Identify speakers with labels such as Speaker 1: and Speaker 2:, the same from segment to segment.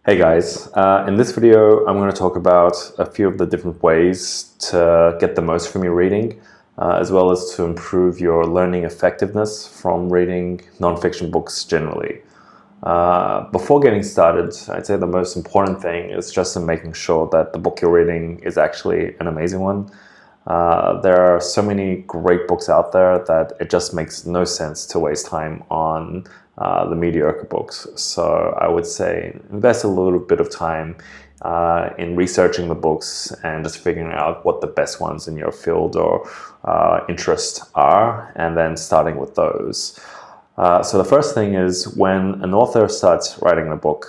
Speaker 1: Hey guys, in this video I'm going to talk about a few of the different ways to get the most from your reading, as well as to improve your learning effectiveness from reading non-fiction books generally. Before getting started, I'd say the most important thing is just in making sure that the book you're reading is actually an amazing one. There are so many great books out there that it just makes no sense to waste time on the mediocre books. So I would say invest a little bit of time in researching the books and just figuring out what the best ones in your field or interest are, and then starting with those. So the first thing is, when an author starts writing a book,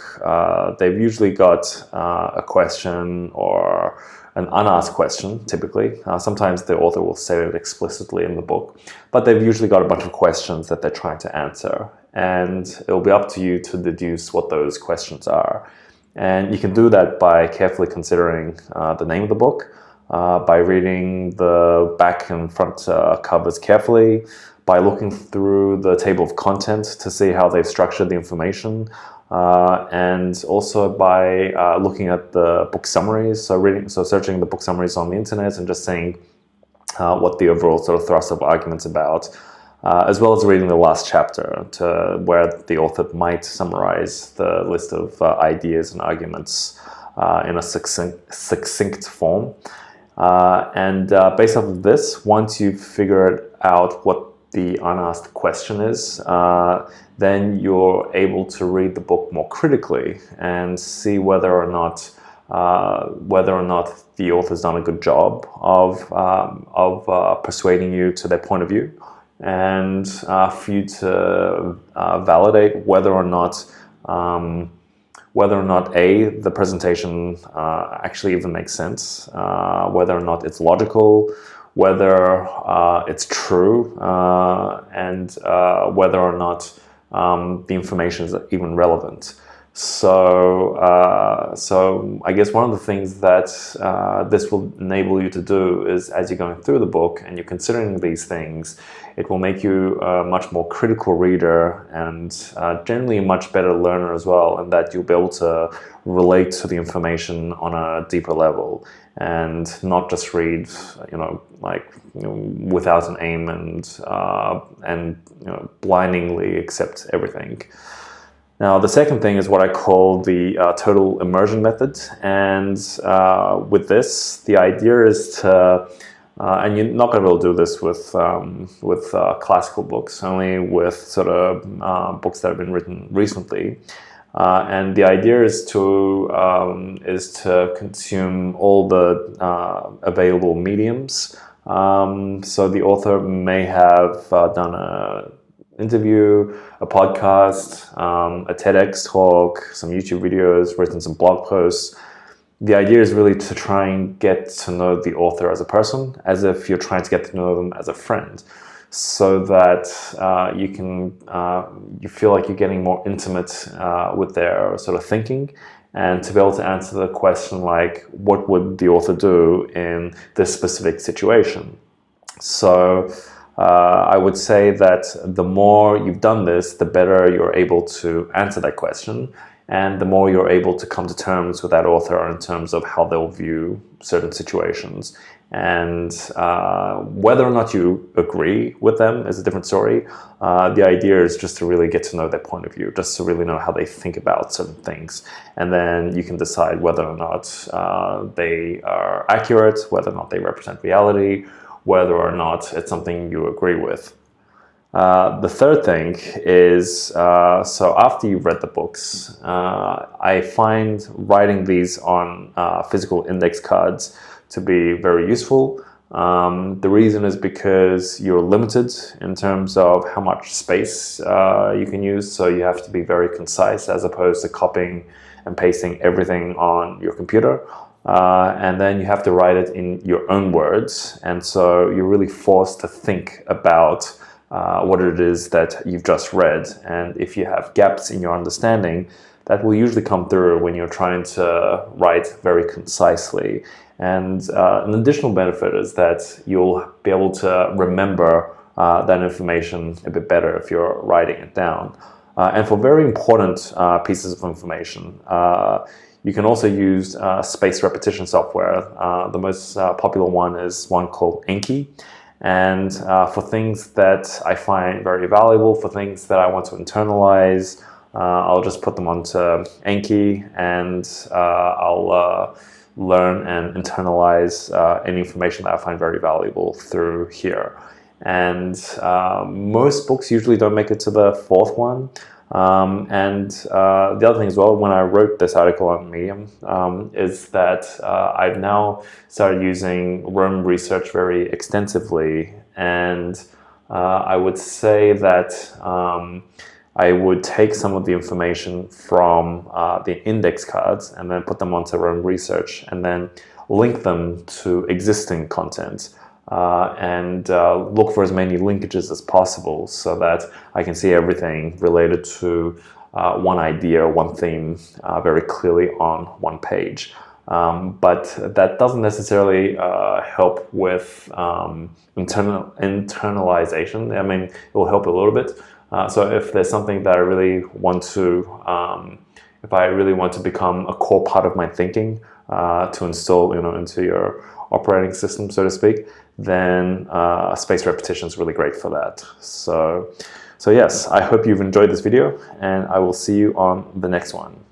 Speaker 1: they've usually got a question or an unasked question, typically. Sometimes the author will say it explicitly in the book, but they've usually got a bunch of questions that they're trying to answer. And it'll be up to you to deduce what those questions are. And you can do that by carefully considering the name of the book, by reading the back and front covers carefully, by looking through the table of contents to see how they've structured the information, and also by looking at the book summaries. So searching the book summaries on the internet and just seeing what the overall sort of thrust of argument's about, as well as reading the last chapter to where the author might summarize the list of ideas and arguments in a succinct form. And based off of this, once you've figured out what the unasked question is, then you're able to read the book more critically and see whether or not the author's done a good job of persuading you to their point of view, and for you to validate whether or not the presentation actually even makes sense, whether or not it's logical, whether it's true, and whether or not the information is even relevant. So I guess one of the things that this will enable you to do is, as you're going through the book and you're considering these things, it will make you a much more critical reader and generally a much better learner as well, and that you'll be able to relate to the information on a deeper level and not just read, without an aim and blindingly accept everything. Now, the second thing is what I call the total immersion method. And with this, the idea is to, and you're not going to be able to do this with classical books, only with sort of books that have been written recently. And the idea is to consume all the available mediums. So the author may have done an interview, a podcast, a TEDx talk, some YouTube videos, written some blog posts. The idea is really to try and get to know the author as a person, as if you're trying to get to know them as a friend, so that you feel like you're getting more intimate with their sort of thinking, and to be able to answer the question like, what would the author do in this specific situation? So I would say that the more you've done this, the better you're able to answer that question, and the more you're able to come to terms with that author in terms of how they'll view certain situations. And whether or not you agree with them is a different story. The idea is just to really get to know their point of view, just to really know how they think about certain things. And then you can decide whether or not they are accurate, whether or not they represent reality, whether or not it's something you agree with. The third thing is, so after you've read the books, I find writing these on physical index cards to be very useful. The reason is because you're limited in terms of how much space you can use, so you have to be very concise as opposed to copying and pasting everything on your computer. And then you have to write it in your own words, and so you're really forced to think about what it is that you've just read. And if you have gaps in your understanding, that will usually come through when you're trying to write very concisely. And an additional benefit is that you'll be able to remember that information a bit better if you're writing it down. and for very important pieces of information. You can also use spaced repetition software. The most popular one is one called Anki. And for things that I find very valuable, for things that I want to internalize, I'll just put them onto Anki, and I'll learn and internalize any information that I find very valuable through here. And most books usually don't make it to the fourth one. The other thing as well, when I wrote this article on Medium, is that I've now started using Roam Research very extensively, and I would say that I would take some of the information from the index cards and then put them onto Roam Research and then link them to existing content. Look for as many linkages as possible so that I can see everything related to one idea, one theme very clearly on one page. But that doesn't necessarily help with internalization. I mean, it will help a little bit. So if there's something that I really want to, if I really want to become a core part of my thinking to install, into your operating system, so to speak, then spaced repetition is really great for that. So yes, I hope you've enjoyed this video, and I will see you on the next one.